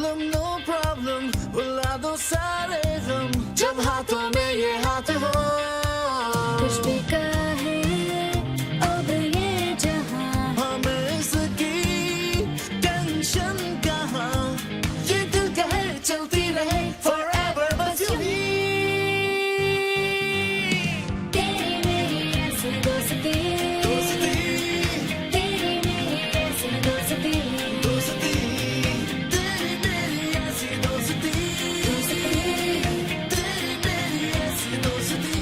Problem no problem, भुला दो सारे गम जब हाथों में ये हाथ हो। कुछ भी कहे अब ये जहां, हमें इसकी टेंशन कहाँ, ये दिल कहे चलती रहे forever बस यूं ही। तेरी मेरी ऐसी दोस्ती, दोस्ती तेरी मेरी ऐसी दोस्ती, दोस्ती, तेरी मेरी ऐसी दोस्ती, तेरी मेरी ऐसी दोस्ती।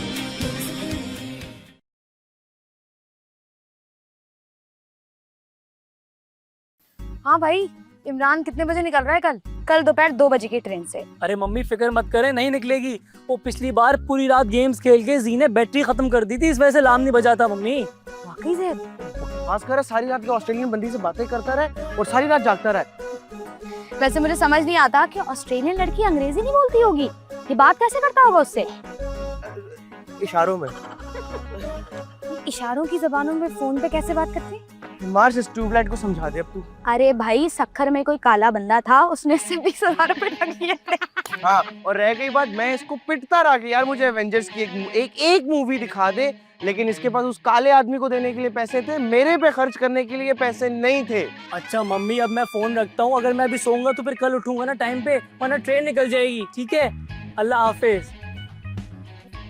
हाँ भाई, इमरान कितने बजे निकल रहा है कल? कल दोपहर 2 बजे की ट्रेन से। अरे मम्मी फिक्र मत करें, नहीं निकलेगी। वो पिछली बार पूरी रात गेम्स खेल के जी ने बैटरी खत्म कर दी थी, इस वजह से अलार्म नहीं बजा था मम्मी। वाकई से? खास कर सारी रात के ऑस्ट्रेलियन बंदी से बातें करता रहे और सारी रात जागता रहे। वैसे मुझे समझ नहीं आता कि ऑस्ट्रेलियन लड़की अंग्रेजी नहीं बोलती होगी, ये बात कैसे करता होगा उससे? इशारों में। इशारों की जबानों में फोन पे कैसे बात करते? मार्स इस ट्यूबलाइट को समझा दे अब तू। अरे भाई, सक्खर में कोई काला बंदा था, उसने इससे 20,000 रुपए ठग लिए थे। हाँ, और रह गई बात, मैं इसको पिटता रहा कि यार मुझे एवेंजर्स की एक मूवी दिखा दे, लेकिन इसके पास उस काले आदमी को देने के लिए पैसे थे, मेरे पे खर्च करने के लिए पैसे नहीं थे। अच्छा मम्मी, अब मैं फोन रखता हूँ। अगर मैं अभी सोऊंगा तो फिर कल उठूंगा ना टाइम पे, वरना ट्रेन निकल जाएगी। ठीक है, अल्लाह हाफिज।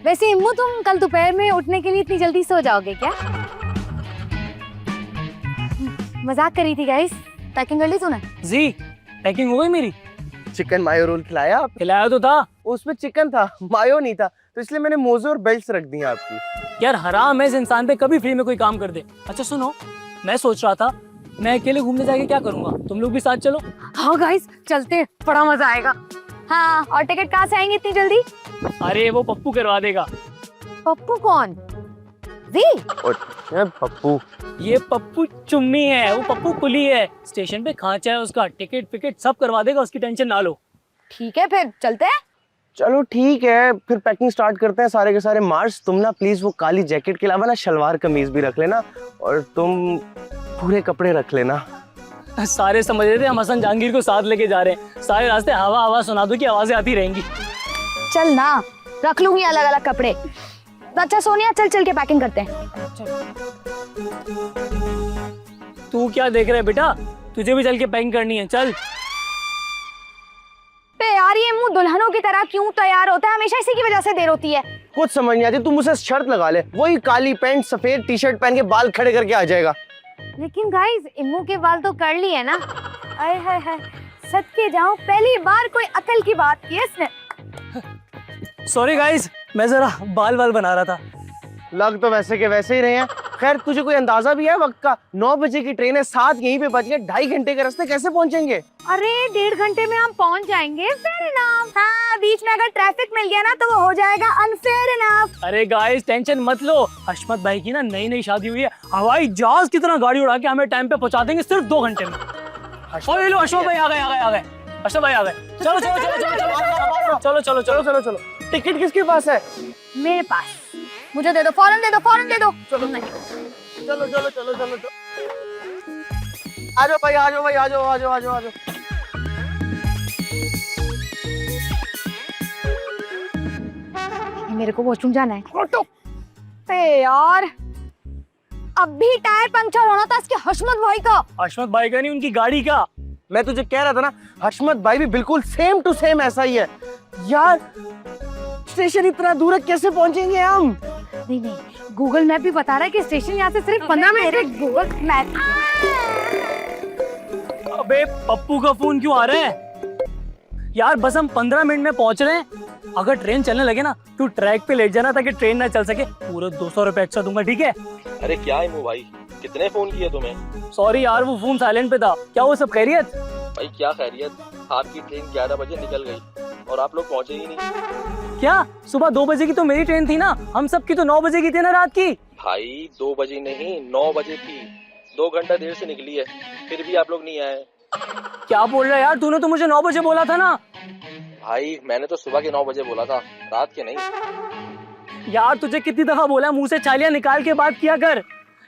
वैसे इम्मू, तुम कल दोपहर में उठने के लिए इतनी जल्दी सो जाओगे क्या? मजाक करी थी गाइस। पैकिंग कर ली तूने? जी पैकिंग हो गई मेरी। चिकन मायो रोल खिलाया आप? खिलाया तो था। उसमें चिकन था, मायो नहीं था, तो इसलिए मैंने मोजे और बेल्ट रख दी आपकी। यार हराम है इस इंसान पे कभी फ्री में कोई काम कर दे। अच्छा सुनो, मैं सोच रहा था मैं अकेले घूमने जाके क्या करूंगा, तुम लोग भी साथ चलो। हाँ गाइस, चलते हैं, बड़ा मजा आएगा। हाँ, और टिकट कहाँ से आएंगे इतनी जल्दी? अरे वो पप्पू करवा देगा। पप्पू कौन? जी? पप्पू, ये पप्पू चुम्मी है, वो पप्पू कुली है। स्टेशन पे खांचा है उसका, टिकट फिकट सब करवा देगा, उसकी टेंशन ना लो। ठीक है, फिर चलते हैं। चलो ठीक है, फिर पैकिंग स्टार्ट करते हैं सारे के सारे। मार्स, तुम ना प्लीज वो काली जैकेट के अलावा ना शलवार कमीज भी रख लेना, और तुम पूरे कपड़े रख लेना। सारे समझ रहे थे हम हसन जहांगीर को साथ लेके जा रहे हैं, सारे रास्ते हवा हवा सुना दो की आवाजें आती रहेंगी। चल ना, रख लूंगी अलग अलग कपड़े। अच्छा सोनिया, चल चल के पैकिंग करते हैं। तू क्या देख रहा है बेटा, तुझे भी चल के पैकिंग करनी है, चल। बे यार, ये मुंह दुल्हनों की तरह क्यों तैयार होता है? हमेशा इसी की वजह से देर होती है। कुछ समझ नहीं आती, तुम मुझसे शर्त लगा ले, वही काली पैंट सफेद टी शर्ट पहन के बाल खड़े करके आ जाएगा। लेकिन गाइस, इम्मू के बाल तो कर लिए ना। आय हाय हाय, सदके जाऊं, पहली बार कोई अकल की बात की है इसने। सॉरी गाइस, मैं जरा बाल वाल बना रहा था। लग तो वैसे के वैसे ही रहे हैं। खैर, तुझे कोई अंदाजा भी है वक्त का? 9 बजे की ट्रेन है, 7 यहीं पे बच गए, 2.5 घंटे के रास्ते कैसे पहुंचेंगे? अरे 1.5 घंटे में हम पहुंच जाएंगे। Fair enough. हाँ, बीच में अगर ट्रैफिक मिल गया ना तो वो हो जाएगा अनफेयर इनफ। अरे गाइस टेंशन मत लो, हशमत भाई की ना नई नई शादी हुई है, हवाई जहाज की तरह गाड़ी उड़ा के हमें टाइम पे पहुंचा देंगे सिर्फ 2 घंटे में। और ये लो अशोक भाई आ गए। अशोक भाई आ गए। चलो चलो चलो चलो चलो चलो चलो चलो चलो चलो, टिकट किसके पास है? मेरे पास। मुझे दे दो, फौरन दे दो, फौरन दे दो। चलो चलो चलो चलो चलो, आ जाओ भाई, आ जाओ भाई, आ जाओ आ जाओ आ जाओ आ जाओ। मेरे को वॉशरूम जाना है। यार, अभी टायर पंक्चर होना था इसके हशमत भाई का। हशमत भाई का नहीं, उनकी गाड़ी का। मैं तुझे कह रहा था ना, हशमत भाई भी बिल्कुल सेम टू सेम ऐसा ही है। यार स्टेशन इतना दूर है, कैसे पहुंचेंगे हम? नहीं नहीं, गूगल मैप भी बता रहा है कि स्टेशन यहाँ से सिर्फ 15 मिनट है। Google map. अबे पप्पू का फोन क्यों आ रहा है? यार बस हम 15 मिनट में पहुंच रहे हैं। अगर ट्रेन चलने लगे ना, तू ट्रैक पे लेट जाना ताकि ट्रेन ना चल सके। पूरे 200 रुपए एक्स्ट्रा दूंगा, ठीक है? अरे क्या इमू भाई, कितने फोन किए तुम्हें? सॉरी यार, वो फोन साइलेंट पे था। क्या वो सब खैरियत? भाई क्या खैरियत, आपकी ट्रेन 11 बजे निकल गई और आप लोग पहुंचे ही नहीं। क्या सुबह 2 बजे की तो मेरी ट्रेन थी ना, हम सब की तो 9 बजे की थी ना रात की। भाई 2 बजे नहीं, 9 बजे थी, 2 घंटा देर से निकली है, फिर भी आप लोग नहीं आए। क्या बोल रहा है यार, तूने तो मुझे 9 बजे बोला था ना। भाई मैंने तो सुबह के 9 बजे बोला था, रात के नहीं। यार तुझे कितनी दफा बोला, मुंह से चालियां निकाल के बात किया कर।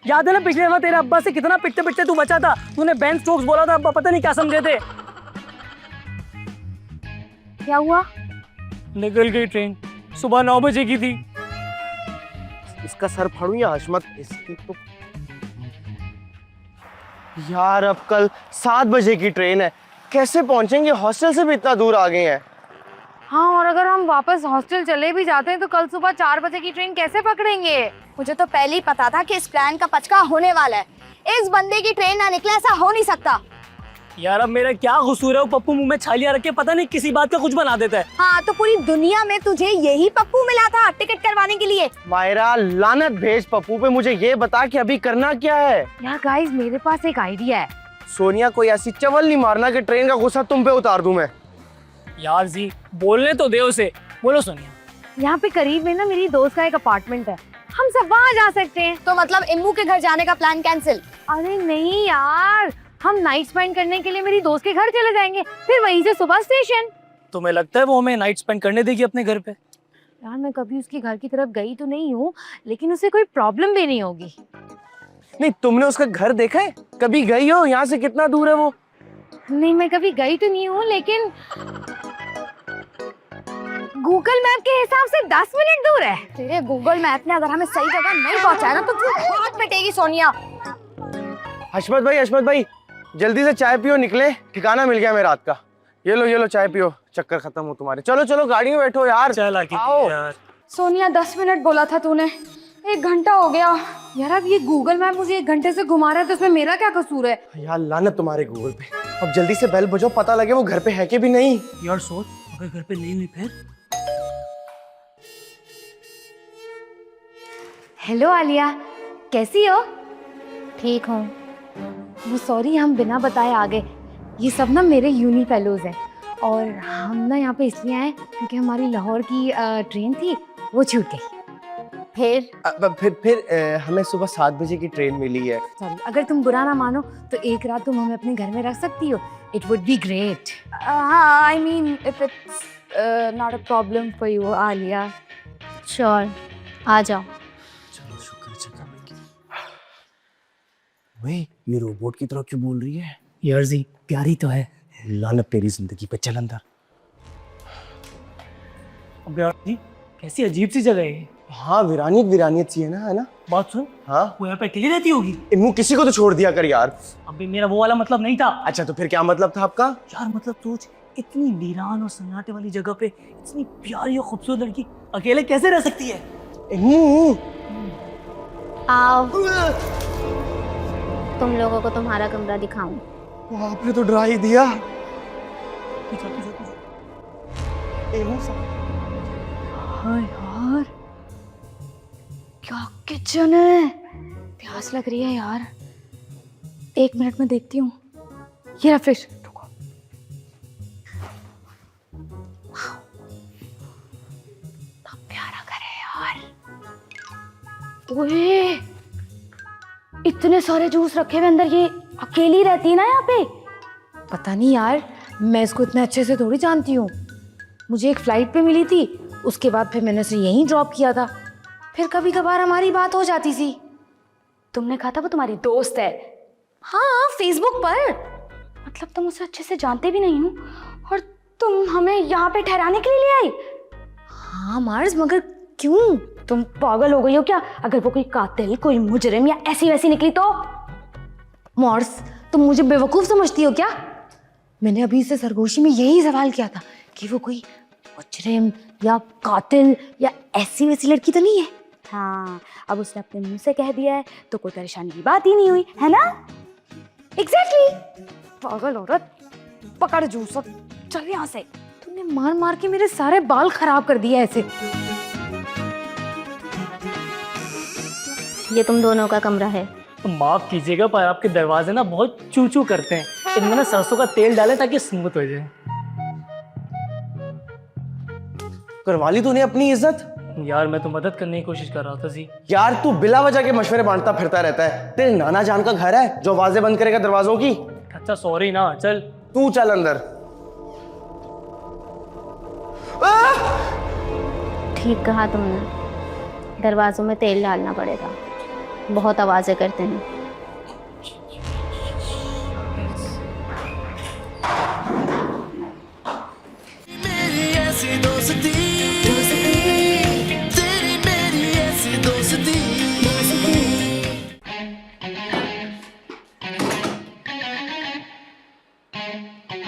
याद है ना पिछले दफा तेरे अब्बा से कितना पिटते पिटते तू बचा था। तूने बेन स्टोक्स बोला था, अब्बा पता नहीं क्या समझे थे। क्या हुआ? निकल गई ट्रेन, सुबह 9 बजे की थी। इसका सर फाड़ू या हशमत, इसकी तो यार अब कल 7 बजे की ट्रेन है, कैसे पहुंचेंगे? हॉस्टल से भी इतना दूर आ गए हैं। हाँ, और अगर हम वापस हॉस्टल चले भी जाते हैं तो कल सुबह 4 बजे की ट्रेन कैसे पकड़ेंगे? मुझे तो पहले ही पता था कि इस प्लान का पचका होने वाला है। इस बंदे की ट्रेन ना निकले, ऐसा हो नहीं सकता। यार अब मेरा क्या कसूर है? वो पप्पू मुंह में छालियां रख के पता नहीं किसी बात का कुछ बना देता है। हाँ, तो पूरी दुनिया में तुझे यही पप्पू मिला था टिकट करवाने के लिए। मायरा लानत भेज पप्पू पे, मुझे ये बता कि अभी करना क्या है। यार गाइस, मेरे पास एक आइडिया है। सोनिया, कोई ऐसी चवल नहीं मारना कि ट्रेन का गुस्सा तुम पे उतार दूं मैं। यार जी बोलने तो दे उसे। बोलो सोनिया। यहाँ पे करीब में ना मेरी दोस्त का एक अपार्टमेंट है, हम सब वहाँ जा सकते हैं। तो मतलब इम्मू के घर जाने का प्लान कैंसिल? अरे नहीं यार, हम नाइट स्पेंड करने के लिए मेरी दोस्त के घर चले जाएंगे, फिर वहीं से सुबह स्टेशन। तुम्हें लगता है वो हमें नाइट स्पेंड करने देगी अपने घर पे? यार मैं कभी उसके घर की तरफ गई तो नहीं हूँ, लेकिन उसे कोई प्रॉब्लम भी नहीं होगी। नहीं, तुमने उसका घर देखा है? कभी गई हो? यहाँ से कितना दूर है वो? नहीं, मैं कभी गई तो नहीं हूँ, लेकिन गूगल मैप के हिसाब से 10 मिनट दूर है। तेरे गूगल मैप ने अगर हमें सही जगह नहीं पहुंचाया ना तो तू बहुत पिटेगी सोनिया। हशमत भाई, जल्दी से चाय पियो, निकले, ठिकाना मिल गया मेरा रात का। ये लो चाय पियो, चक्कर खत्म हो तुम्हारे। चलो गाड़ी में बैठो यार। चल आके आओ। यार। सोनिया 10 मिनट बोला था तूने, 1 घंटा हो गया। यार अब ये गूगल मैप मुझे 1 घंटे से घुमा रहा है तो इसमें मेरा क्या कसूर है? यार लानत तुम्हारे गूगल पे। अब जल्दी से बेल बजाओ, पता लगे वो घर पे है कि भी नहीं। यार सोच, अगर घर पे नहीं हुई फिर? हेलो आलिया, कैसी हो? ठीक हूँ। वो सॉरी, हम बिना बताए आ गए। ये सब ना मेरे यूनी फेलोज हैं और हम ना यहाँ पे इसलिए आए क्योंकि हमारी लाहौर की ट्रेन थी, वो छूट गई। फिर हमें सुबह 7 बजे की ट्रेन मिली है। सॉरी, अगर तुम बुरा ना मानो तो एक रात तुम हमें अपने घर में रख सकती हो। It would be great. हाँ, I mean if it's not a problem for you Alia. Sure, आ जाओ। चलो शुक्र ये रोबोट की तरह क्यों बोल रही है? यार जी प्यारी तो है। लानत तेरी जिंदगी पे, चल अंदर। अब यार जी कैसी अजीब सी जगह है। हाँ, वीरानियत सी है ना? बात सुन, हाँ, वो यहाँ पे अकेली रहती होगी? इम्मू किसी को तो छोड़ दिया कर यार। अबे मेरा वो वाला मतलब नहीं था। अच्छा तो फिर क्या मतलब था आपका? यार मतलब सोच, इतनी वीरान और सन्नाटे वाली जगह पे इतनी प्यारी और खूबसूरत लड़की अकेले कैसे रह सकती है? इम्मू आओ, तुम लोगों को तुम्हारा कमरा दिखाऊं। आपने तो डरा ही दिया। इम्मू हाँ यार, क्या किचन है। प्यास लग रही है यार, 1 मिनट में देखती हूँ। ये रहा फिश। रुको। प्यारा घर है यार। ओए, इतने सारे जूस रखे हुए अंदर। ये अकेली रहती है ना यहाँ पे? पता नहीं यार, मैं इसको इतने अच्छे से थोड़ी जानती हूँ। मुझे एक फ्लाइट पे मिली थी, उसके बाद फिर मैंने उसे यहीं ड्रॉप किया था। फिर कभी कभार हमारी बात हो जाती थी। तुमने कहा था वो तुम्हारी दोस्त है? हाँ, फेसबुक पर। मतलब तुम उसे अच्छे से जानते भी नहीं हो और तुम हमें यहाँ पे ठहराने के लिए ले आई? हाँ मार्स, मगर क्यों? तुम पागल हो गई हो क्या? अगर वो कोई कातिल, कोई मुजरिम या ऐसी वैसी निकली तो? मॉर्स, तुम मुझे बेवकूफ समझती हो क्या? मैंने अभी से सरगोशी में यही सवाल किया था कि वो कोई मुजरिम या कातिल या ऐसी वैसी लड़की तो नहीं है। हाँ, अब उसने अपने मुंह से कह दिया है तो कोई परेशानी की बात ही नहीं हुई, है ना? एग्जैक्टली। पागल औरत, पकड़ जूस और चल यहाँ से। तुमने मार मार के मेरे सारे बाल खराब कर दिए ऐसे। ये तुम दोनों का कमरा है। माफ कीजिएगा पर आपके दरवाजे ना बहुत चू चू करते हैं। इनमें ना सरसों का तेल डालें ताकि स्मूथ हो जाए। करवा ली तूने अपनी इज्जत? यार मैं तो मदद करने की कोशिश कर रहा था जी। यार तू बिला वजह के मशवरे बांटता फिरता रहता है। तेरे नाना जान का घर है जो आवाजें बंद करेगा दरवाजों की। अच्छा सॉरी ना, चल तू चल अंदर। ठीक कहा तुमने, दरवाजों में तेल डालना पड़ेगा, बहुत आवाजें करते हैं। मेरी दोस्ती तेरी मेरी ऐसी दोस्ती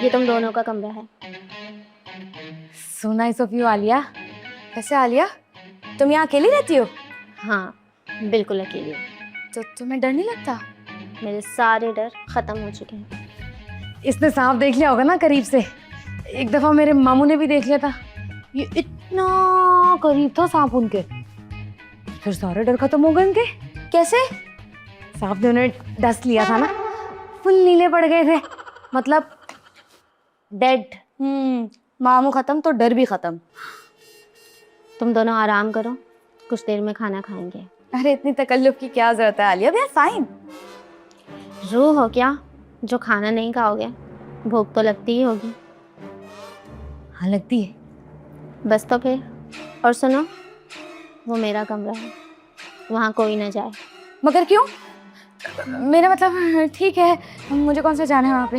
ये तुम दोनों का कमरा है। So nice of you Alia. कैसे आलिया, तुम यहाँ अकेली रहती हो? हाँ, बिल्कुल अकेली हूँ। तो तुम्हें डर नहीं लगता? मेरे सारे डर खत्म हो चुके हैं। इसने सांप देख लिया होगा ना करीब से। एक दफा मेरे मामू ने भी देख लिया था, ये इतना करीब था सांप उनके, फिर सारे डर खत्म हो गए उनके। कैसे? सांप ने उन्हें डस लिया था ना, फुल नीले पड़ गए थे, मतलब डेड। मामू खत्म तो डर भी खत्म। तुम दोनों आराम करो, कुछ देर में खाना खाएंगे। अरे इतनी तकल्लुफ की क्या जरूरत है आलिया, वी आर फाइन। रूह हो क्या जो खाना नहीं खाओगे? भूख तो लगती ही होगी। हाँ लगती है। बस तो फिर। और सुनो, वो मेरा कमरा है, वहाँ कोई ना जाए। मगर क्यों? मेरा मतलब ठीक है, मुझे कौन सा जाना है वहाँ पे।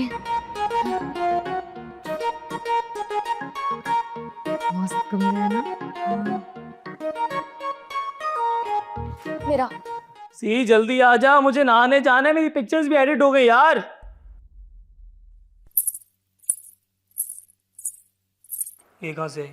मस्त कमरा है ना मेरा। सी जल्दी आ जा, मुझे नहाने जाना है, मेरी पिक्चर्स भी एडिट हो गई यार। ये कहाँ से आई?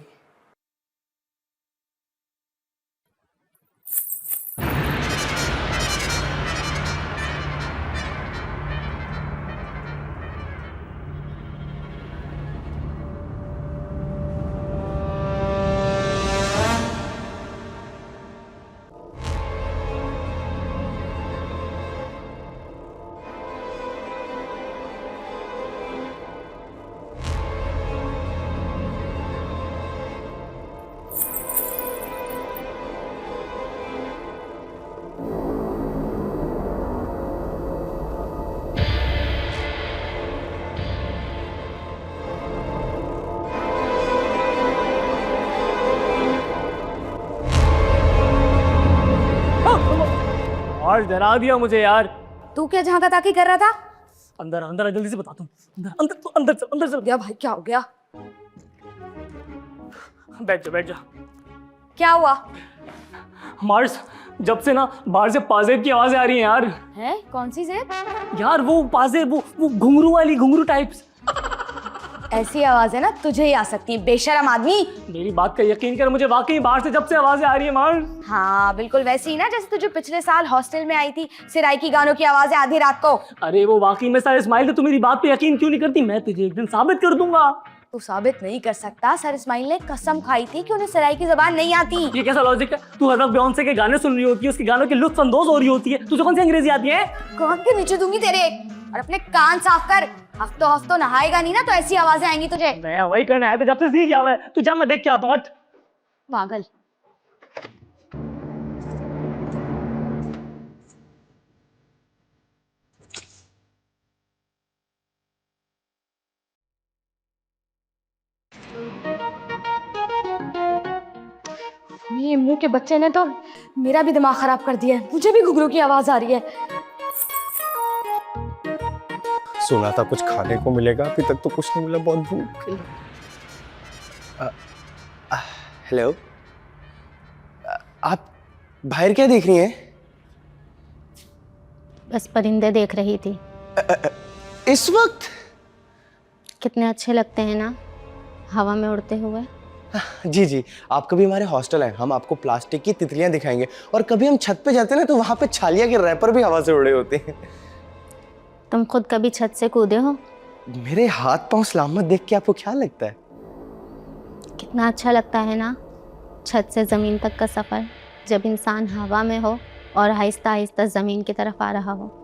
आज डरा दिया मुझे यार। तू क्या जहाँ का ताकी कर रहा था? अंदर अंदर जल्दी से बताता हूँ। अंदर अंदर तू अंदर चल, अंदर चल। गया भाई, क्या हो गया? बैठ जा बैठ जा। क्या हुआ मार्स, जब से ना बाहर से पाजेब की आवाजें आ रही हैं यार। है? कौन सी जेब? यार वो पाजेब, वो घुंघरू वाली, घुंघरू टाइप्स। ऐसी आवाज है ना तुझे ही आ सकती है, बेशरम आदमी। मेरी बात का यकीन कर, मुझे वाकई बाहर से जब से आवाजें आ रही है मार्स। हाँ बिल्कुल वैसी ही ना जैसे तुझे पिछले साल हॉस्टल में आई थी, सिराइकी गानों की आवाजें आधी रात को। अरे वो वाकई में सर इस्माइल, तो तू मेरी बात पे यकीन क्यों नहीं करती? मैं तुझे एक दिन साबित कर दूंगा। तू साबित नहीं कर सकता। सर इस्माइल ने कसम खाई थी कि उन्हें सिराइकी जबान नहीं आती। ये कैसा लॉजिक है? तू हर वक्त बियोंसे के गाने सुन रही होती है, उसके गानों की लुत्फ अंदोज हो रही होती है, तुझे कौन सी अंग्रेजी आती है? कान के नीचे दूंगी तेरे। और अपने कान साफ कर, हफ्तों हफ्तों नहाएगा नहीं ना तो ऐसी आवाजें आएंगी तुझे। मैं वही करना है तो जब से सीख गया मैं। तू जा, मैं देख के आता हूँ। पागल। ये मुंह के बच्चे ने तो मेरा भी दिमाग खराब कर दिया है। मुझे भी घुघरू की आवाज आ रही है। सुना था कुछ खाने को मिलेगा, अभी तक तो कुछ नहीं मिला, बहुत भूख है। हेलो, आप बाहर क्या देख रही हैं? बस परिंदे देख रही थी। इस वक्त? कितने अच्छे लगते हैं ना हवा में उड़ते हुए। जी जी, आप कभी हमारे हॉस्टल आए, हम आपको प्लास्टिक की तितलियां दिखाएंगे। और कभी हम छत पे जाते हैं ना तो वहां पे छालिया के रैपर भी हवा से उड़े होते हैं। तुम खुद कभी छत से कूदे हो? मेरे हाथ पांव सलामत देख के आपको क्या लगता है? कितना अच्छा लगता है ना छत से ज़मीन तक का सफ़र, जब इंसान हवा में हो और आहिस्ता आहिस्ता ज़मीन की तरफ आ रहा हो।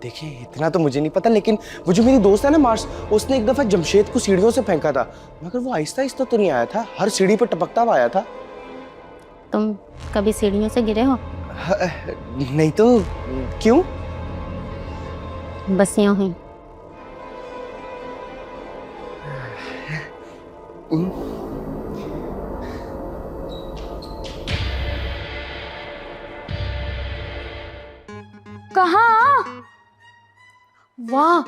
देखिए इतना तो मुझे नहीं पता, लेकिन वो जो मेरी दोस्त है ना मार्स, उसने एक दफा जमशेद को सीढ़ियों से फेंका था, मगर वो आहिस्ता आहिस्ता तो नहीं आया था, हर सीढ़ी पर टपकता हुआ आया था। तुम कभी सीढ़ियों से गिरे हो? नहीं तो क्यों? बस यूं ही। कहाँ? वाह,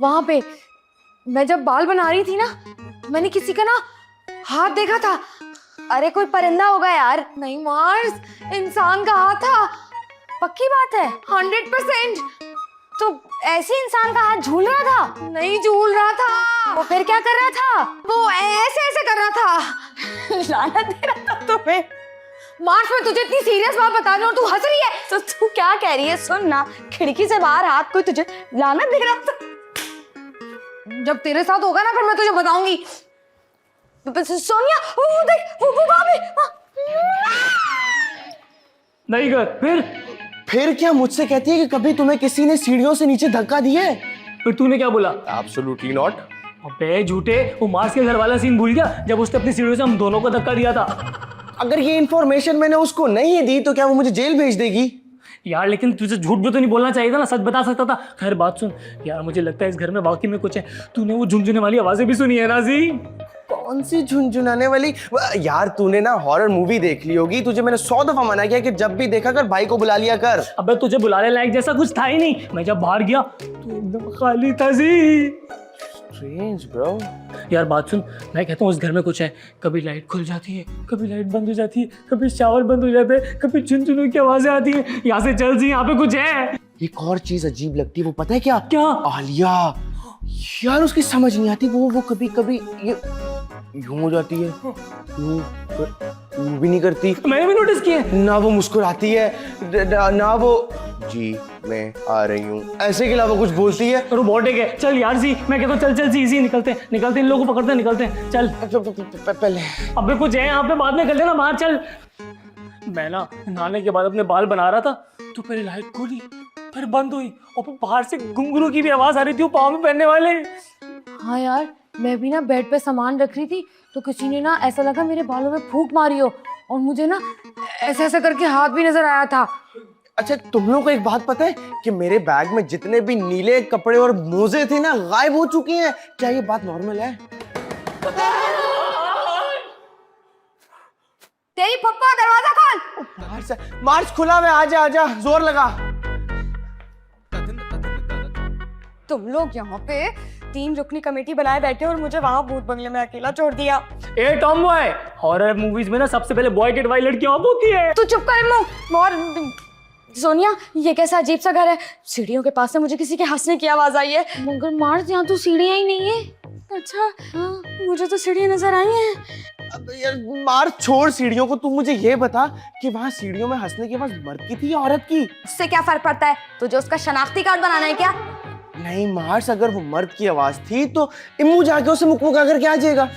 वहां पे मैं जब बाल बना रही थी ना, मैंने किसी का ना हाथ देखा था, अरे कोई परिंदा होगा यार। नहीं मार्स, इंसान का हाथ था, पक्की बात है 100%। तो ऐसे इंसान का हाथ झूल रहा था? नहीं झूल रहा था। वो फिर क्या कर रहा था? वो ऐसे ऐसे कर रहा था। लानत दे रहा था तुम्हें। मार्च में तुझे इतनी सीरियस बात बता रही हूँ, तू हंस रही है। तो तू क्या कह रही है? सुन ना, खिड़की से बाहर हाथ कोई तुझे लानत दे रहा था। जब तेरे साथ होगा ना फिर मैं तुझे बताऊंगी। सोनिया, वो देख, वो भाभी। नहीं कर। फिर क्या मुझसे कहती है कि कभी तुम्हें किसी ने सीढ़ियों से नीचे धक्का दिया है? फिर तूने क्या बोला? Absolutely not. अबे झूठे, वो मार्स के घर वाला सीन भूल गया जब उसने अपनी सीढ़ियों से हम दोनों को धक्का दिया था। अगर ये इन्फॉर्मेशन मैंने उसको नहीं दी तो क्या वो मुझे जेल भेज देगी? यार लेकिन तुझे झूठ भी तो नहीं बोलना चाहिए था ना, सच बता सकता था। खैर बात सुन यार, मुझे लगता है इस घर में वाकई में कुछ है। तूने वो झुनझुने वाली आवाजें भी सुनी है ना जी? कौन सी झुनझुनाने वाली? यार तूने ना हॉरर मूवी देख ली होगी। तुझे मैंने 100 दफा मना किया कि जब भी देखा कर भाई को बुला लिया कर। अबे तुझे बुलाने लायक जैसा कुछ था ही नहीं। मैं जब बाहर गया तो एकदम खाली था जी। Strange, bro. यार बात सुन, मैं कहता हूँ उस घर में कुछ है। कभी लाइट खुल जाती है, कभी लाइट बंद हो जाती है, कभी शावर बंद हो जाता है, कभी झुनझुनों की आवाजें आती है। यहाँ से चल जी, यहाँ पे कुछ है। एक और चीज अजीब लगती है, वो पता है क्या? क्या? आलिया। यार उसकी समझ नहीं आती, वो कभी कभी ये यूं हो जाती है, यूं भी नहीं करती। मैंने भी नोटिस किया। ना वो मुस्कुराती है, ना वो जी मैं आ रही हूँ ऐसे के अलावा कुछ बोलती है। रोबोटिक है। चल यार जी, मैं कहता हूँ चल जी, इजी निकलते हैं, इन लोगों को पकड़ते हैं, निकलते हैं। चल पहले अबे कुछ है यहाँ पे, बाद में कर लेना, बाहर चल। मैं ना नहाने के बाद अपने बाल बना रहा था तो पहले लाइट खुली, फिर बंद हुई और फिर बाहर से घुंघरू की भी आवाज आ रही थी, वो पाँव में पहनने वाले। हाँ यार, मैं भी ना बेड पे सामान रख रही थी तो किसी ने ना ऐसा लगा मेरे बालों में फूंक मारी हो, और मुझे ना ऐसे ऐसे करके हाथ भी नजर आया था। अच्छा तुम लोगों को एक बात पता है कि मेरे बैग में जितने भी नीले कपड़े और मोजे थे ना गायब हो चुके हैं। क्या ये बात नॉर्मल है? तेरी पप्पा, दरवाजा खोल। मार्च खुला हुआ, आजा आजा, जोर लगा। तुम लोग यहाँ पे 3 रुकनी कमेटी बनाए बैठे और मुझे वहां भूत बंगले में अकेला छोड़ दिया। ए टॉम बॉय, हॉरर मूवीज में ना सबसे पहले बॉय गेट वाली लड़की ऑफ होती है। तू चुप कर मुंह। और सोनिया, ये कैसा अजीब सा घर है? सीढ़ियों के पास से मुझे किसी के हंसने की आवाज आई है। मगर मार्स, यहाँ तो सीढ़ियाँ ही नहीं है। अच्छा हाँ, मुझे तो सीढ़ियाँ नजर आई हैं। अब यार मार्च छोड़ सीढ़ियों को, तू मुझे ये बता कि वहाँ सीढ़ियों में हंसने की आवाज मर्द की थी या औरत की? उससे क्या फर्क पड़ता है? तुझे उसका शनाख्ती कार्ड बनाना है क्या? नहीं मार्स, अगर वो मर्द की आवाज थी तो इम्मू जाके उसे मुक मुका करके आ जाएगा।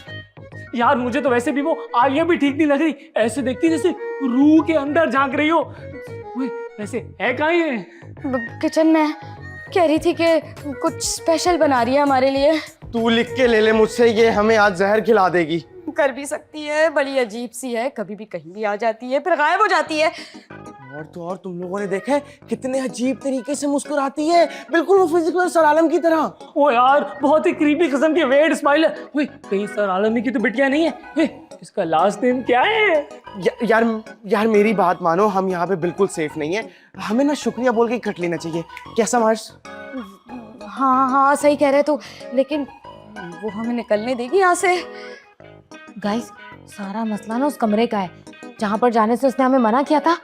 यार मुझे तो वैसे भी वो आलिया भी ठीक नहीं लग रही, ऐसे देखती जैसे रूह के अंदर झांक रही हो। वैसे है कहाँ ये? किचन में। कह रही थी कि कुछ स्पेशल बना रही है हमारे लिए। तू लिख के ले ले मुझसे, ये हमें आज जहर खिला देगी। कर भी सकती है, बड़ी अजीब सी है, कभी भी कहीं भी आ जाती है फिर गायब हो जाती है। और तो और तुम लोगों ने देखा है कितने अजीब तरीके से मुस्कुराती है, बिल्कुल वो फिजिकल सर आलम की तरह। ओ यार बहुत ही क्रीपी किस्म की वेट स्माइल है। ओए कहीं सर आलमी की तो बिटिया नहीं है? इसका लास्ट नेम क्या है? यार मेरी बात मानो, हम यहाँ पे बिल्कुल सेफ नहीं है। हमें ना शुक्रिया बोल के कट लेना चाहिए। कैसा मार्स? हाँ हाँ सही कह रहे तू, लेकिन वो हमें निकलने देगी यहाँ से? गाइस, सारा मसला ना उस कमरे का है जहाँ पर जाने से उसने हमें मना किया था।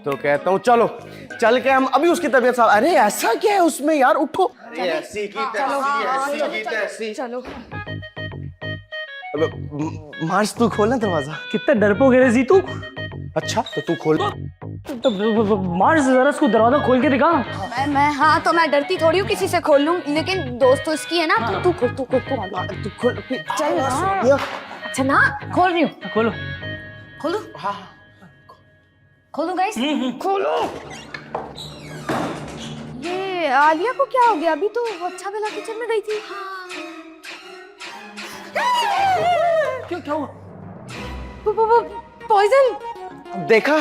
तो कहता हूँ चलो चल के हम अभी उसकी तबीयत साफ। अरे ऐसा क्या है उसमें यार, उठो। अरे ऐसी की तैसी। चलो मार्स तू खोल ना दरवाजा। कितना डरपोक है जी तू। अच्छा तो तू खोल। तो मार्स जरा इसको दरवाजा खोल के दिखा। हाँ तो मैं डरती थोड़ी हूँ किसी से खोल लूँ, लेकिन दोस्त तो इसकी है ना। तू खोल चल अच्छा ना, खोल रही हूँ। खोलो खोलू हाँ खोलू गाइस। खोलो। ये आलिया को क्या हो गया? अभी तो वो अच्छा भला किचन में गई थी। क्या हुआ? पॉइजन। देखा,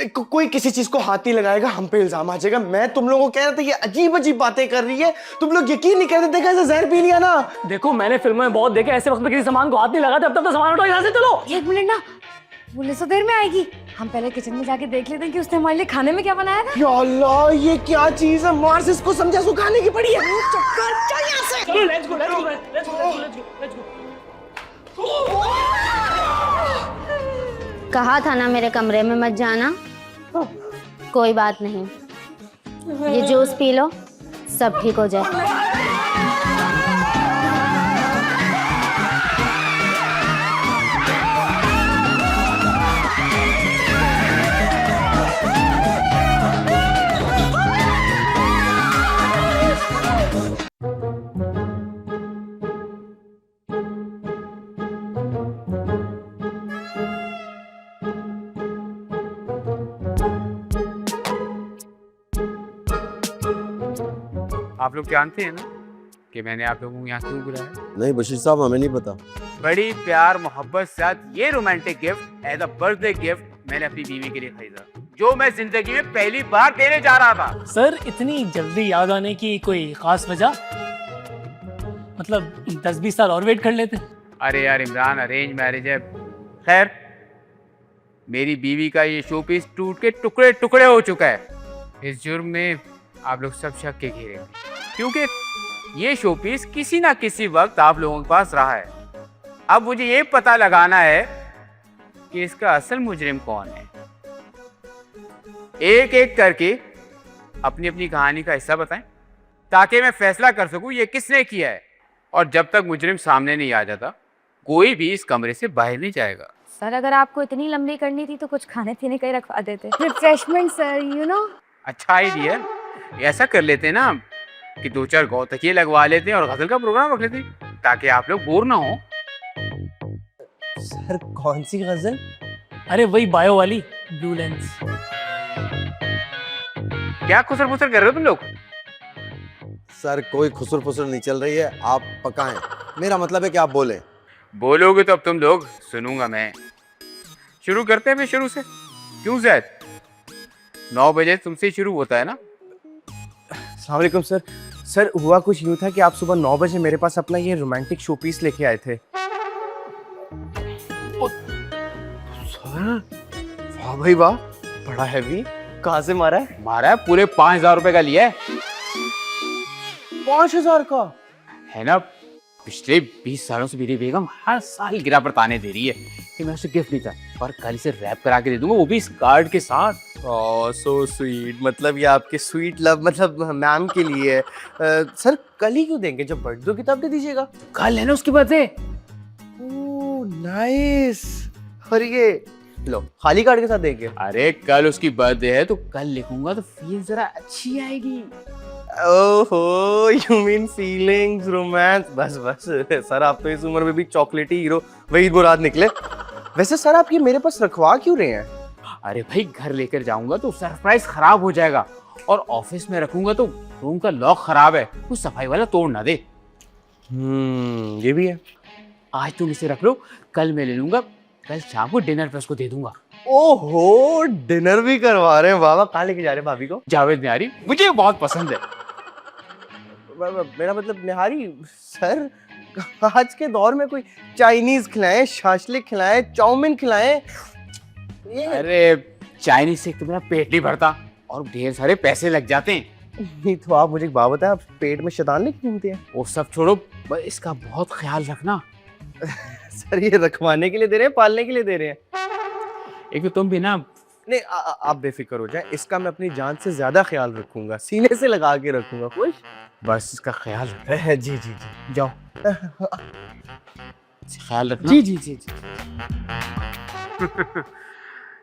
कोई किसी चीज को हाथ नहीं लगाएगा, हम पे इल्जाम आ जाएगा। मैं तुम लोगों को कह रहा था ये अजीब अजीब बातें कर रही है, तुम लोग यकीन नहीं करते। देखा ऐसे जहर पी लिया ना। देखो मैंने फिल्मों में बहुत देखा, ऐसे वक्त में किसी सामान को हाथ नहीं लगाते। अब तक तो सामान उठाओ यहाँ से, चलो। 1 मिनट ना, पुलिस तो देर में आएगी। हम पहले किचन में जाके देख लेते हैं कि उसने हमारे लिए खाने में क्या बनाया था। या अल्लाह, ये क्या चीज है? मार्स इसको समझा सुखाने की पड़ी है। चक्कर, चल यहाँ से। चलो लेट्स गो। कहा था ना मेरे कमरे में मत जाना। कोई बात नहीं, ये जूस पी लो, सब ठीक हो जाए। आप लोग जानते हैं ना कि मैंने आप लोगों को यहाँ क्यों बुलाया? नहीं बशीर साहब, हमें नहीं पता। बड़ी प्यार मोहब्बत साथ ये romantic gift as a birthday gift मैंने अपनी बीवी के लिए खरीदा, जो मैं जिंदगी में पहली बार देने जा रहा था। सर इतनी जल्दी याद आने की कोई खास वजह? मतलब 10-20 साल और वेट कर लेते। अरे यार इमरान, अरेंज मैरिज है। खैर, मेरी बीवी का ये शो पीस टूट के टुकड़े टुकड़े हो चुका है। इस जुर्म में आप लोग सब शक के घेरे में, क्योंकि ये शो पीस किसी ना किसी वक्त आप लोगों के पास रहा है। अब मुझे ये पता लगाना है कि इसका असल मुजरिम कौन है। एक एक करके अपनी अपनी कहानी का हिस्सा बताएं, ताकि मैं फैसला कर सकूं ये किसने किया है। और जब तक मुजरिम सामने नहीं आ जाता, कोई भी इस कमरे से बाहर नहीं जाएगा। सर अगर आपको इतनी लंबी करनी थी तो कुछ खाने पीने का ही रखवा देते। Refreshment sir, you know. अच्छा आइडिया। ऐसा कर लेते हैं ना कि 2-4 गौ तकिए लगवा लेते हैं और गजल का प्रोग्राम रख लेते हैं, ताकि आप लोग बोर ना हो। सर कौन सी गजल? अरे वही बायो वाली, ब्लू लेंस। क्या खुसर फुसर कर रहे हो तुम लोग? सर कोई खुसर फुसर नहीं चल रही है, आप पकाएं। मेरा मतलब है कि आप बोलें। बोलोगे तो अब तुम लोग सुनूंगा मैं। शुरू करते हैं फिर शुरू से। क्यों जैद? 9 बजे तुमसे शुरू होता है ना? अस्सलाम वालेकुम सर। सर हुआ कुछ यूँ था कि आप सुबह 9 बजे मेरे पास अपना ये रोमांटिक शो पीस लेके आए थे। सर वाह भाई वाह, बड़ा हैवी। कहाँ से मारा है? मारा है, पूरे 5,000 रुपए का लिया है। 5,000 का? है ना, पिछले 20 सालों से मेरी बेगम हर साल गिरा पर ताने दे रही है कि मैं उसे गिफ्ट नहीं था, और कल इसे रैप करा के दे दूंगा, वो भी इस कार्ड के साथ। ओह सो स्वीट। मतलब ये आपके स्वीट लव मतलब मैम के लिए। सर कल ही क्यों देंगे, जब बर्थडे की तब दे दीजिएगा। कल है ना उसके बर्थडे। Oh nice. और ये लो खाली कार्ड के साथ देंगे। अरे कल उसकी बर्थडे है तो कल लिखूंगा तो फील जरा अच्छी आएगी। ओहो, यू मीन फीलिंग्स, रोमांस। बस बस सर, आप तो इस उम्र में भी चॉकलेटी हीरो वहीद मुराद निकले। वैसे सर आप ये मेरे पास रखवा क्यों रहे हैं? अरे भाई, घर लेकर जाऊंगा तो सरप्राइज खराब हो जाएगा, और ऑफिस में रखूंगा तो रूम का लॉक खराब है, कुछ सफाई वाला तोड़ ना दे। ये भी है। आज तुम इसे रख लो, कल मैं ले लूंगा, कल शाम को डिनर पे उसको दे दूंगा। ओहो, डिनर भी करवा रहे हैं। वाह वाह। कहाँ लेके जा रहे हैं भाभी को? जावेद निहारी, मुझे बहुत पसंद है। मेरा मतलब निहारी। सर आज के दौर में कोई चाइनीज खिलाएं, शाशलिक खिलाएं, चाउमीन खिलाएं। अरे चाइनीज से तो मेरा पेट नहीं भरता और ढेर सारे पैसे लग जाते हैं। नहीं तो आप मुझे एक बात बताएं, आप पेट में शैतान लेके घूमते हैं? वो सब छोड़ो, बस इसका बहुत ख्याल रखना। सर ये रखवाने के लिए दे रहे हैं, पालने के लिए दे रहे हैं? एक तो तुम भी ना। नहीं आप बेफिक्र हो जाए, इसका मैं अपनी जान से ज्यादा ख्याल रखूंगा, सीने से लगा के रखूंगा। खुश? बस इसका ख्याल रखना। जी जी जी। जाओ, ख्याल रखना। जी जी जी जी।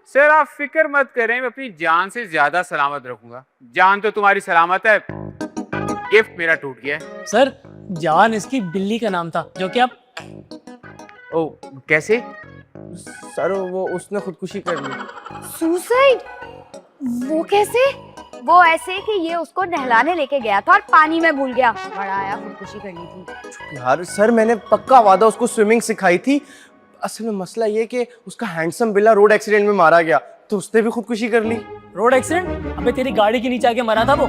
सर आप फिक्र मत करें, मैं अपनी जान से ज्यादा सलामत रखूंगा। जान तो तुम्हारी सलामत है, गिफ्ट मेरा टूट गया है। सर जान इसकी बिल्ली का नाम था, जो कि आप। ओ कैसे? सर वो उसने खुदकुशी कर ली। सुसाइड? वो कैसे? वो ऐसे कि ये उसको नहलाने लेके गया था और पानी में भूल गया, बड़ा आया खुदकुशी करनी थी। यार सर मैंने पक्का वादा उसको स्विमिंग सिखाई थी। असल में मसला ये कि उसका हैंडसम बिल्ला रोड एक्सीडेंट में मारा गया, तो उसने भी खुदकुशी कर ली। Road accident? अबे तेरी गाड़ी के नीचे आके मरा था वो।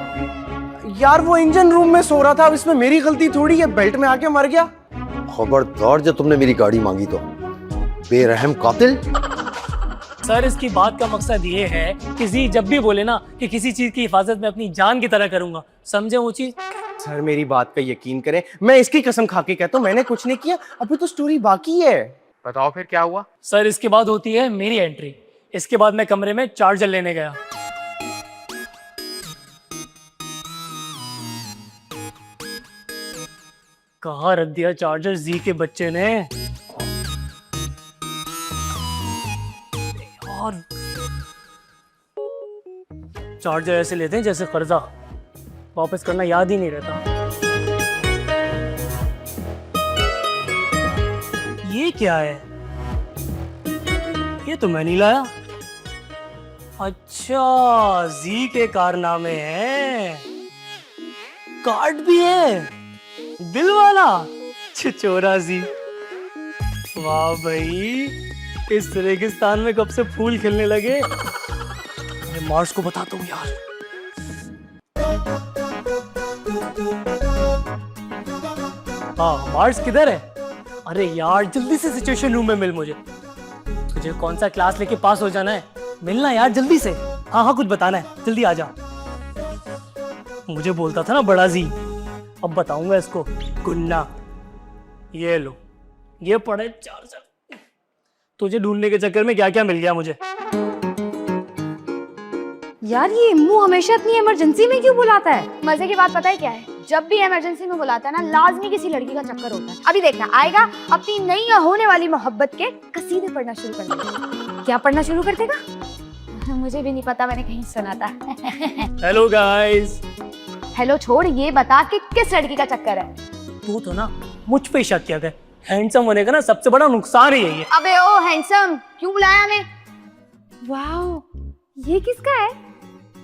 यार वो इंजन रूम में सो रहा था, अब इसमें मेरी गलती थोड़ी है, बेल्ट में आके मर गया। खबरदार जब तुमने मेरी गाड़ी मांगी तो, बेरहम कातिल। सर इसकी बात का मकसद ये है कि जी जब भी बोले ना कि किसी चीज की हिफाजत में अपनी जान की तरह करूंगा, समझे वो चीज? सर मेरी बात का यकीन करें, मैं इसकी कसम खा के कहता हूँ मैंने कुछ नहीं किया, अभी तो स्टोरी बाकी है। बताओ फिर क्या हुआ? सर इसके बाद होती है मेरी एंट्री। इसके बाद मैं कमरे में चार्जर लेने गया। कहाँ रख दिया चार्जर जी के बच्चे ने यार। चार्जर ऐसे लेते हैं जैसे कर्जा, वापस करना याद ही नहीं रहता। ये क्या है? ये तो मैं नहीं लाया। अच्छा जी के कारनामे हैं। कार्ड भी है, दिल वाला छिचोरा जी। वाह भाई, इस रेगिस्तान में कब से फूल खिलने लगे। मैं मार्स को बताता हूँ यार। हाँ मार्स किधर है? अरे यार जल्दी से सिचुएशन रूम में मिल मुझे। तुझे कौन सा क्लास लेके पास हो जाना है, मिलना यार जल्दी से। हाँ हाँ कुछ बताना है, जल्दी आ जा। मुझे बोलता था ना बड़ा जी, अब बताऊंगा इसको। गुन्ना ये लो, ये पड़े चार्जर। तुझे ढूंढने के चक्कर में क्या क्या मिल गया मुझे। यार ये मुंह हमेशा इतनी इमरजेंसी में क्यों बुलाता है? मजे की बात पता है क्या है? जब भी इमरजेंसी में बुलाता है ना, लाजमी किसी लड़की का चक्कर होता है। अभी देखना आएगा, अपनी नई होने वाली मोहब्बत के कसीदे पढ़ना शुरू कर देगा। क्या पढ़ना शुरू कर देगा? मुझे भी नहीं पता, मैंने कहीं सुना था। Hello guys. हेलो छोड़, ये बता कि किस लड़की का चक्कर है? तू तो ना मुझ पे शक किया कर। हैंडसम होने का ना सबसे बड़ा नुकसान ही है। अबे ओ हैंडसम, क्यों बुलाया हमें? वाओ, ये किसका है?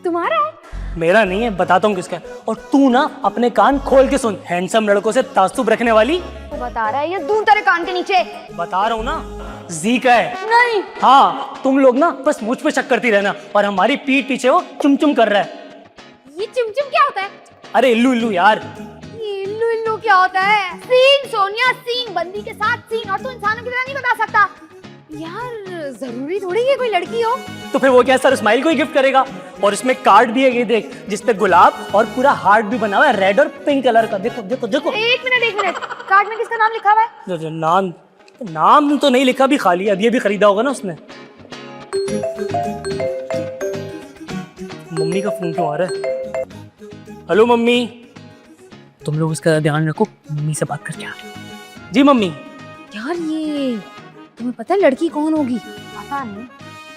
तुम्हारा है? मेरा नहीं है, बताता हूँ किसका है। और तू ना अपने कान खोल के सुन। हैंडसम लड़कों से तासुब रखने वाली। तो बता रहा है ये दूर तेरे कान के नीचे। बता रहा हूँ ना, जी का है। नहीं। हाँ तुम लोग ना बस मुझ पे शक करती रहना, और हमारी पीठ पीछे वो चुम कर रहा है। ये चुमचुम क्या होता है? अरे इल्लू इल्लू यार। ये इल्लू इल्लू क्या होता है? सीन सोनिया, सीन बंदी के साथ सीन। और तू इंसानों की तरह नहीं बता सकता यार। जरूरी थोड़ी है कोई लड़की हो। तो फिर वो क्या सर स्माइल को ही गिफ्ट करेगा? और इसमें कार्ड भी है, ये देख, जिसपे गुलाब और पूरा हार्ट भी बना हुआ है, रेड और पिंक कलर का। देखो देखो देखो। एक मिनट, कार्ड में किसका नाम लिखा हुआ है? नाम तो नहीं लिखा, भी खाली है। अब ये भी खरीदा होगा ना उसने। मम्मी का फोन क्यों आ रहा है? Hello mummy. तुम लोग इसका ध्यान रखो, मम्मी से बात करके आ। जी मम्मी। यार ये तुम्हें पता है लड़की कौन होगी? पता नहीं।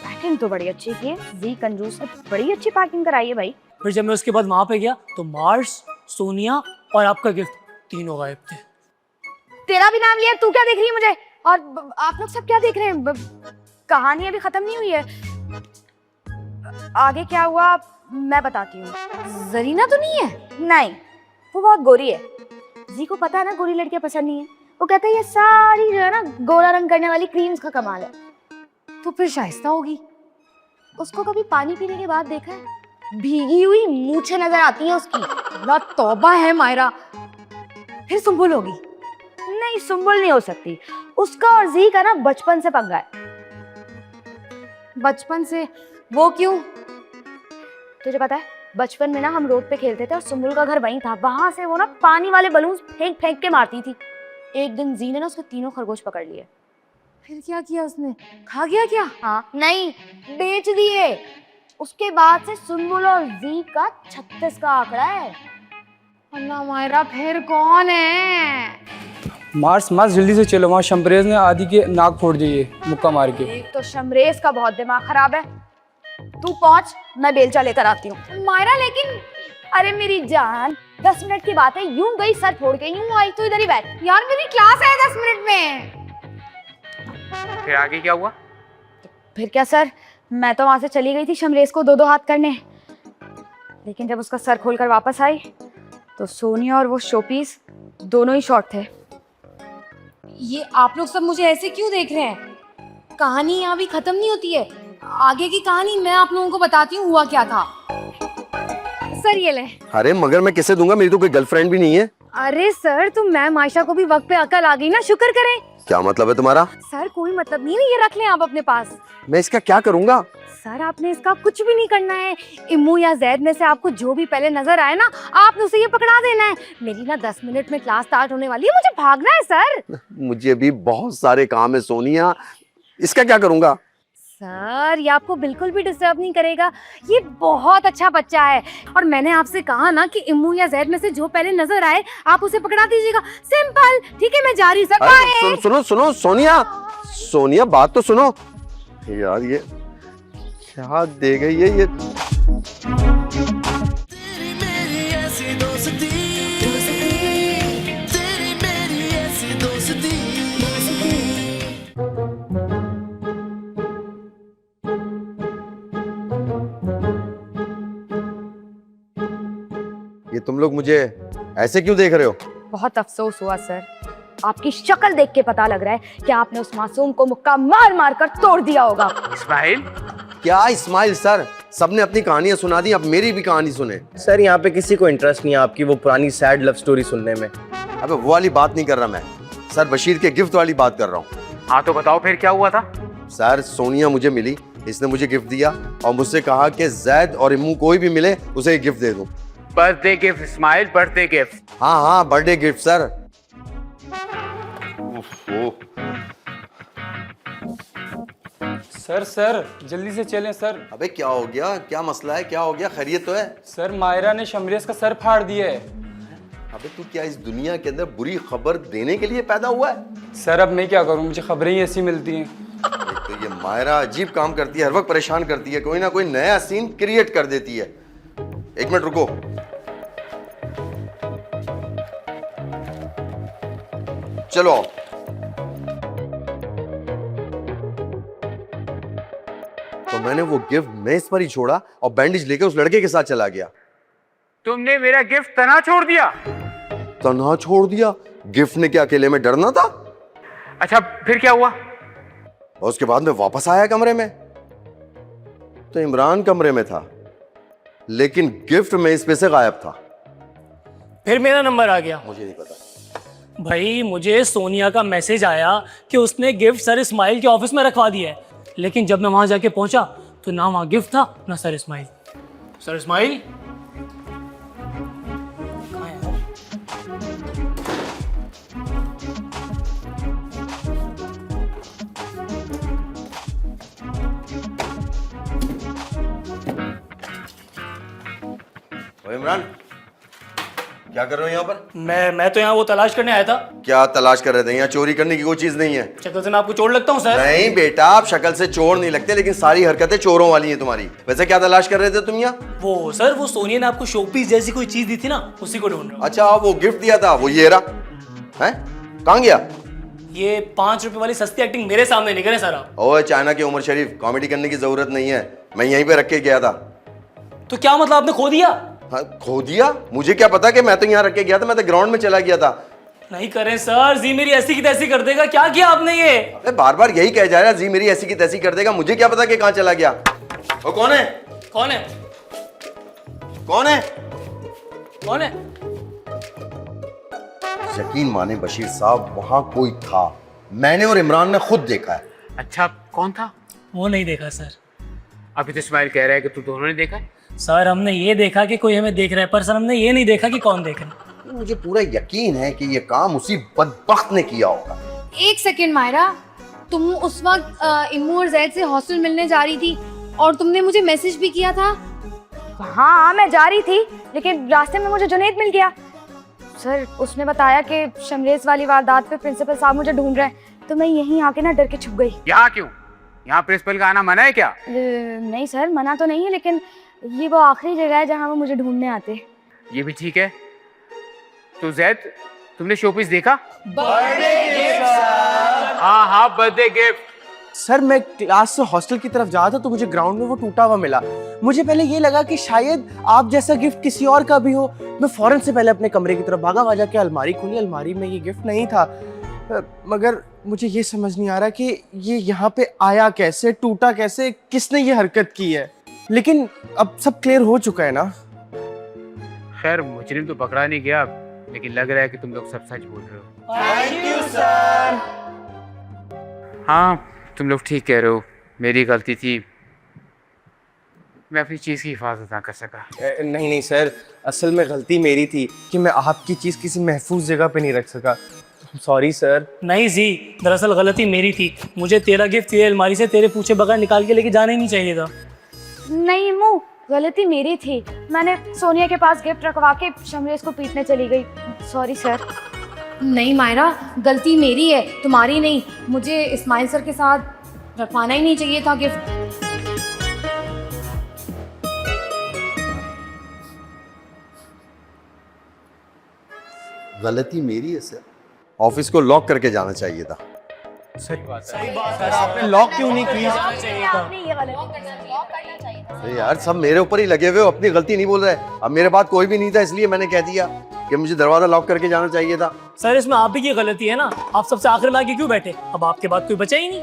पैकिंग तो बड़ी अच्छी की है। जी कंजूस है, बड़ी अच्छी पैकिंग कराई है भाई। फिर जब मैं उसके बाद वहां पे गया तो मार्स, सोनिया और आपका गिफ्ट तीनों गायब थे। तेरा भी नाम लिया, तू क्या देख रही है मुझे? और आप लोग सब क्या देख रहे हैं? कहानी अभी खत्म नहीं हुई है। आगे क्या हुआ मैं बताती हूँ। जरीना तो नहीं है? नहीं, वो बहुत गोरी है। जी को पता है ना गोरी लड़कियां पसंद नहीं है। वो कहता है ये सारी जो है ना गोरा रंग करने वाली क्रीम्स का कमाल है। तो फिर शाइस्ता होगी। उसको कभी पानी पीने के बाद देखा है? भीगी हुई मूछें नजर आती है उसकी। ना तौबा है मायरा। फिर सुंबुल होगी? नहीं, सुंबुल नहीं हो सकती। उसका और जी का ना बचपन से पंगा है। बचपन से? वो क्यों? तुझे पता है बचपन में ना हम रोड पे खेलते थे और सुंबुल का घर वहीं था। वहां से वो ना पानी वाले बलून फेंक फेंक के मारती थी। एक दिन जी ने ना उसके तीनों खरगोश पकड़ लिए। फिर क्या किया उसने? खा गया क्या? हाँ, नहीं, बेच दिए। उसके बाद से सुंबुल और जी का 36 का आंकड़ा है। अल्लाह मायरा, फिर कौन है? मार्स जल्दी से चलो, वहाँ शमरेज ने आदि के नाक फोड़ दिए मुक्का मार के। एक तो शमरेज का बहुत दिमाग खराब है। तू पहुंच, मैं बेलचा लेकर आती हूँ। मायरा लेकिन, अरे मेरी जान, 10 मिनट की बात है, यूं गई सर फोड़ के, यूं आई तो इधर ही बैठ। यार मेरी क्लास है 10 मिनट में। फिर आगे क्या हुआ? फिर क्या सर, मैं तो वहां से चली गई थी शमरेज को 2-2 हाथ करने। लेकिन जब उसका सर खोलकर वापस आई तो सोनिया और वो शोपीस दोनों ही शॉर्ट थे। ये आप लोग सब मुझे ऐसे क्यों देख रहे हैं? कहानी यहाँ भी खत्म नहीं होती है। आगे की कहानी मैं आप लोगों को बताती हूँ हुआ क्या था। सर ये ले। अरे मगर मैं कैसे दूंगा, मेरी तो कोई गर्लफ्रेंड भी नहीं है। अरे सर, तुम मैम आयशा को भी वक्त पे अकल आ गई ना, शुक्र करें। क्या मतलब है तुम्हारा? सर कोई मतलब नहीं है, ये रख लें आप अपने पास। मैं इसका क्या करूंगा? सर आपने इसका कुछ भी नहीं करना है। इम्मू या जैद में से आपको जो भी पहले नजर आए ना, आपने उसे ये पकड़ा देना है। मेरी ना 10 मिनट में क्लास स्टार्ट होने वाली है, मुझे भागना है सर। मुझे भी बहुत सारे काम है सोनिया, इसका क्या करूंगा? सर ये आपको बिल्कुल भी डिस्टर्ब नहीं करेगा, ये बहुत अच्छा बच्चा है। और मैंने आपसे कहा ना कि इम्मू या जैद में से जो पहले नजर आए आप उसे पकड़ा दीजिएगा, सिंपल। ठीक है मैं जा रही हूँ सर, अरे बाय। सुनो सुनो सोनिया, सोनिया बात तो सुनो यार, ये क्या दे गई है ये? तेरी मेरी ऐसी दोस्ती, तेरी मेरी ऐसी दोस्ती। ये तुम लोग मुझे ऐसे क्यों देख रहे हो? बहुत अफसोस हुआ सर, आपकी शक्ल देख के पता लग रहा है कि आपने उस मासूम को मुक्का मार मार कर तोड़ दिया होगा। इस्माइल, क्या इस्माइल सर, सबने अपनी कहानियां सुना दी, अब मेरी भी कहानी सुने। सर यहाँ पे किसी को इंटरेस्ट नहीं है आपकी वो पुरानी सैड लव स्टोरी सुनने में। अबे वो वाली बात नहीं कर रहा मैं सर, बशीर के गिफ्ट वाली बात कर रहा हूँ। हाँ तो बताओ फिर क्या हुआ था? सर सोनिया मुझे मिली, इसने मुझे गिफ्ट दिया और मुझसे कहा कि जैद और इम्मू कोई भी मिले उसे गिफ्ट दे दूं। बर्थडे गिफ्ट इस्माइल, बर्थडे गिफ्ट। हाँ हाँ बर्थडे गिफ्ट सर। सर जल्दी से चलें सर। अबे क्या हो गया, क्या मसला है, क्या हो गया, खैरियत तो है? सर मायरा ने शमरेज का सर फाड़ दिया है। अबे तू क्या इस दुनिया के अंदर बुरी खबर देने के लिए पैदा हुआ है? सर अब मैं क्या करूं, मुझे खबरें ही ऐसी मिलती हैं। एक तो ये मायरा अजीब काम करती है, हर वक्त परेशान करती है, कोई ना कोई नया सीन क्रिएट कर देती है। एक मिनट रुको। चलो तो मैंने वो गिफ्ट मेज पर ही छोड़ा और बैंडेज लेकर उस लड़के के साथ चला गया। तुमने मेरा गिफ्ट तना छोड़ दिया? तना छोड़ दिया? गिफ्ट ने क्या अकेले में डरना था? अच्छा फिर क्या हुआ? और उसके बाद में वापस आया कमरे में तो इमरान कमरे में था, लेकिन गिफ्ट मेज पे से गायब था। फिर मेरा नंबर आ गया। मुझे नहीं पता भाई, मुझे सोनिया का मैसेज आया कि उसने गिफ्ट सर इस्माइल के ऑफिस में रखवा दिया है, लेकिन जब मैं वहां जाके पहुंचा तो ना वहां गिफ्ट था ना सर इस्माइल। सर इस्माइल कहाँ है यार? ओ इमरान, क्या कर रहे हो यहाँ पर? मैं तो यहाँ वो तलाश करने आया था। क्या तलाश कर रहे थे? यहाँ चोरी करने की कोई चीज नहीं है। शक्ल से मैं आपको चोर लगता हूँ सर? नहीं बेटा, आप शक्ल से चोर नहीं लगते, लेकिन सारी हरकतें चोरों वाली हैं तुम्हारी। वैसे क्या तलाश कर रहे थे तुम यहाँ? वो सर, वो सोनिया ने आपको शोपीस जैसी कोई चीज दी थी ना, उसी को ढूंढ रहा हूँ। अच्छा वो गिफ्ट दिया था, वो ये रहा है, कहाँ गया? ये 5 रुपए वाली सस्ती एक्टिंग मेरे सामने नहीं करें सर आप। ओए चाइना के उमर शरीफ, कॉमेडी करने की जरूरत नहीं है, मैं यहीं पे रख के गया था। तो क्या मतलब आपने खो दिया? हाँ, खो दिया? मुझे क्या पता कि मैं तो यहाँ रख के गया था, मैं तो ग्राउंड में चला गया था। नहीं करें सर, जी मेरी ऐसी की तैसी कर देगा। क्या किया आपने ये? अरे बार बार यही कह जा रहा है, जी मेरी ऐसी की तैसी कर देगा, मुझे क्या पता कि कहाँ चला गया। वो कौन है? कौन है? कौन है? कौन है? यकीन माने बशीर साहब, वहां कोई था, मैंने और इमरान ने खुद देखा है। अच्छा कौन था? वो नहीं देखा सर। अभी तो इस्माइल कह रहा है कि तू दोनों ने देखा है। सर हमने ये देखा कि कोई हमें देख रहा है, पर सर हमने ये नहीं देखा कि कौन देख रहा है। मुझे पूरा यकीन है कि ये काम उसी बदबख्त ने किया होगा। एक सेकेंड मायरा, तुम उस वक्त इम्मू और जैद से हॉस्टल मिलने जा रही थी और तुमने मुझे मैसेज भी किया था। हाँ मैं जा रही थी, लेकिन रास्ते में मुझे जुनैद मिल गया। सर उसने बताया कि शमरेज वाली वारदात पे प्रिंसिपल साहब मुझे ढूंढ रहे हैं, तो मैं यहीं आके ना डर के छुप गई। यहाँ क्यों? यहाँ प्रिंसिपल का आना मना है क्या? नहीं सर, मना तो नहीं है, लेकिन ये वो आखिरी जगह है जहाँ वो मुझे ढूंढने आते। ये भी ठीक है। तो जैद, तुमने शोपीस देखा? हाँ हाँ बर्थडे गिफ्ट। सर मैं क्लास से हॉस्टल की तरफ जा रहा था तो मुझे ग्राउंड में वो टूटा हुआ मिला। मुझे पहले ये लगा कि शायद आप जैसा गिफ्ट किसी और का भी हो। मैं फौरन से पहले अपने कमरे की तरफ भागा, वहां जाके अलमारी खोली, अलमारी में ये गिफ्ट नहीं था। मगर मुझे ये समझ नहीं आ रहा कि ये यहाँ पे आया कैसे, टूटा कैसे, किसने ये हरकत की है। लेकिन अब सब क्लियर हो चुका है ना। खैर मुजरिम तो पकड़ा नहीं गया, लेकिन लग रहा है कि तुम लोग सब सच बोल रहे हो। Thank you sir. हाँ, तुम लोग ठीक कह रहे हो, मेरी गलती थी, मैं अपनी चीज़ की हिफाजत ना कर सका। नहीं नहीं सर, असल में गलती मेरी थी कि मैं आपकी चीज़ किसी महफूज जगह पे नहीं रख सका। Sorry sir. नहीं जी, दरअसल गलती मेरी थी। मुझे तेरा गिफ्ट तेरी अलमारी से तेरे पूछे बगैर निकाल के लेके जाना ही नहीं चाहिए था। नहीं अम्मू, गलती मेरी थी। मैंने सोनिया के पास गिफ्ट रखवा के शमरेज को पीटने चली गई। Sorry sir. नहीं मायरा, गलती मेरी है, तुम्हारी नहीं। मुझे इस्माइल सर के साथ रखवाना ही नहीं चाहिए था गिफ्ट। गलती मेरी है सर, ऑफिस को लॉक करके जाना चाहिए था। सही बात है। सर आपने लॉक क्यों नहीं किया? आपने ये गलती अरे यार, सब मेरे ऊपर ही लगे हुए हो, अपनी गलती नहीं बोल रहे। अब मेरे पास कोई भी नहीं था, इसलिए मैंने कह दिया कि मुझे दरवाजा लॉक करके जाना चाहिए था। सर इसमें आप ही की गलती है ना, आप सबसे आखिर में आके क्यों बैठे? अब आपके बाद कोई बचा ही नहीं।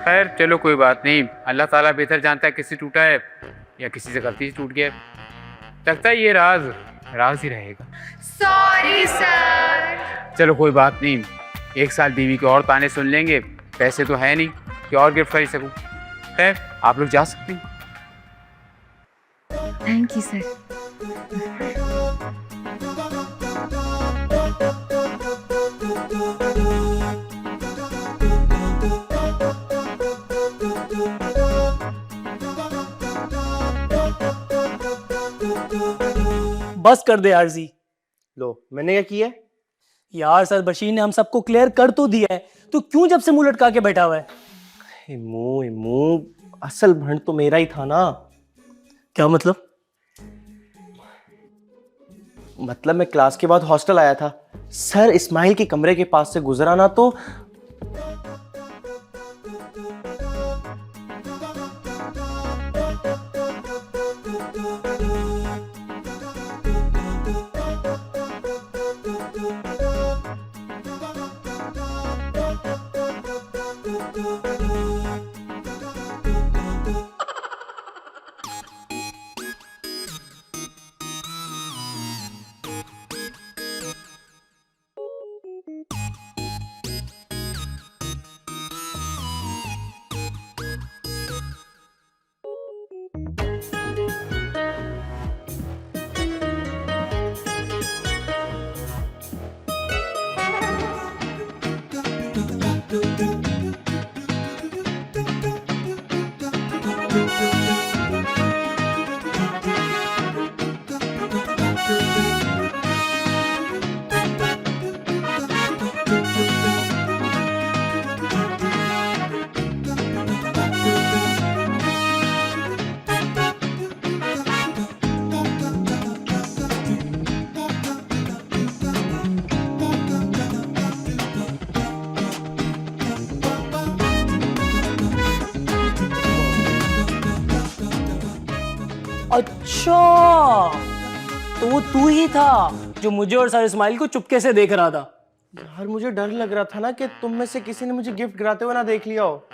खैर चलो कोई बात नहीं, अल्लाह ताला बेहतर जानता है किससे टूटा है या किसी से गलती से टूट गया। लगता है ये राज राज ही रहेगा। Sorry sir. चलो कोई बात नहीं, एक साल बीवी के और ताने सुन लेंगे, पैसे तो है नहीं कि और गिफ्ट खरीद सकूं। खैर आप लोग जा सकते हैं। Thank you sir. बस कर दे यार जी। लो, मैंने क्या किया? यार सर बशीर ने हम सबको क्लियर कर तो दिया है, तो क्यों जब से मुंह लटका के बैठा हुआ है? इमू, असल भंड तो मेरा ही था ना। क्या मतलब? मतलब मैं क्लास के बाद हॉस्टल आया था, सर इस्माइल के कमरे के पास से गुजरा ना तो अच्छा, तो वो तू ही था जो मुझे और सर इस्माइल को चुपके से देख रहा था। यार मुझे डर लग रहा था ना कि तुम में से किसी ने मुझे गिफ्ट गिराते हुए ना देख लिया हो।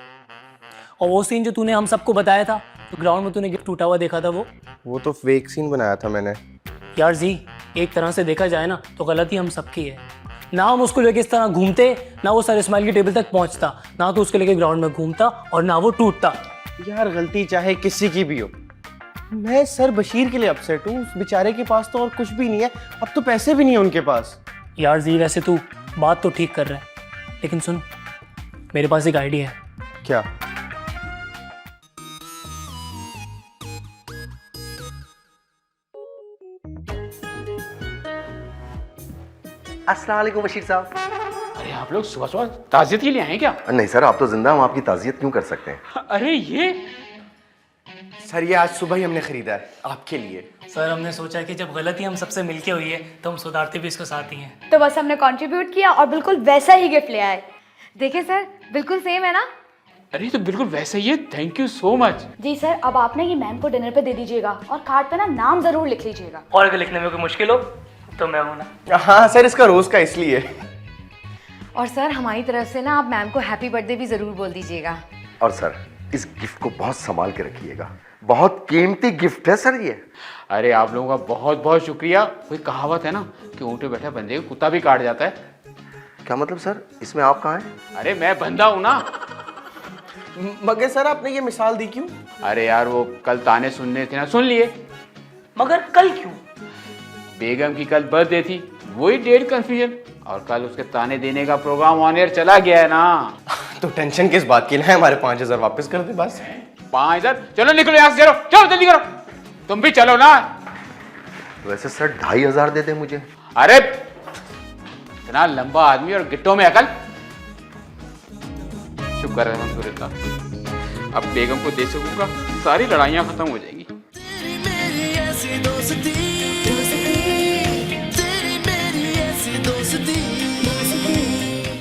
और वो सीन जो तूने हम सबको बताया था, तो ग्राउंड में तूने गिफ्ट टूटा हुआ देखा था, वो तो फेक सीन बनाया था मैंने। यार जी एक तरह से देखा जाए ना तो गलती हम सबकी है। ना हम उसको लेके इस तरह घूमते, ना वो सर इस्माइल की टेबल तक पहुंचता, ना तो उसको लेके ग्राउंड में घूमता और ना वो टूटता। यार गलती चाहे किसी की भी हो, मैं सर बशीर के लिए अपसेट हूँ। उस बेचारे के पास तो और कुछ भी नहीं है, अब तो पैसे भी नहीं है उनके पास। यार जी वैसे तू बात तो ठीक कर रहा है, लेकिन सुन मेरे पास एक आइडिया है। क्या? अस्सलाम वालेकुम बशीर साहब। अरे आप लोग सुबह सुबह ताज़ियत के लिए आए क्या? नहीं सर, आप तो जिंदा, हम आपकी ताज़ियत क्यों कर सकते हैं? अरे ये सर ये आज सुबह ही हमने खरीदा है आपके लिए। सर हमने सोचा कि जब गलती हम सबसे मिलके हुई है तो हम सुधारते भी इसको साथ ही हैं। तो बस हमने कंट्रीब्यूट किया और बिल्कुल वैसा ही गिफ्ट ले आए। देखिए सर, बिल्कुल सेम है ना? अरे तो बिल्कुल वैसे ही है, थैंक यू सो मच। जी सर, अब आप ना ये मैम को डिनर पे दे दीजिएगा और कार्ड पे ना नाम जरूर लिख लीजिएगा। और अगर लिखने में कोई मुश्किल हो तो मैं हूं ना। हाँ सर, इसका रोज का इसलिए। और सर हमारी तरफ से ना आप मैम को हैप्पी बर्थडे भी जरूर बोल दीजिएगा। और सर इस गिफ्ट को बहुत संभाल के रखिएगा, बहुत कीमती गिफ्ट है सर ये। अरे आप लोगों का बहुत बहुत शुक्रिया। कोई कहावत है ना कि ऊँटे बैठे बंदे को कुत्ता भी काट जाता है। क्या मतलब सर, इसमें आप कहाँ हैं? अरे मैं बंदा हूँ ना। मगर सर आपने ये मिसाल दी क्यों? अरे यार वो कल ताने सुनने थे ना, सुन लिए। मगर कल क्यों? बेगम की कल बर्थडे थी, वही डेट कंफ्यूजन, और कल उसके ताने देने का प्रोग्राम ऑन एयर चला गया है ना। तो टेंशन किस बात की है, हमारे 5,000 वापस कर दे बस। 5,000? चलो निकलो यहाँ से, चलो चलो जल्दी करो, तुम भी चलो ना। वैसे सर 2,500 दे दे मुझे। अरे इतना लंबा आदमी और गिट्टों में अकल। शुक्र है अल्हम्दुलिल्लाह, अब बेगम को दे सकूंगा, सारी लड़ाइयाँ खत्म हो जाएगी। तेरी मेरी ऐसी दोस्ती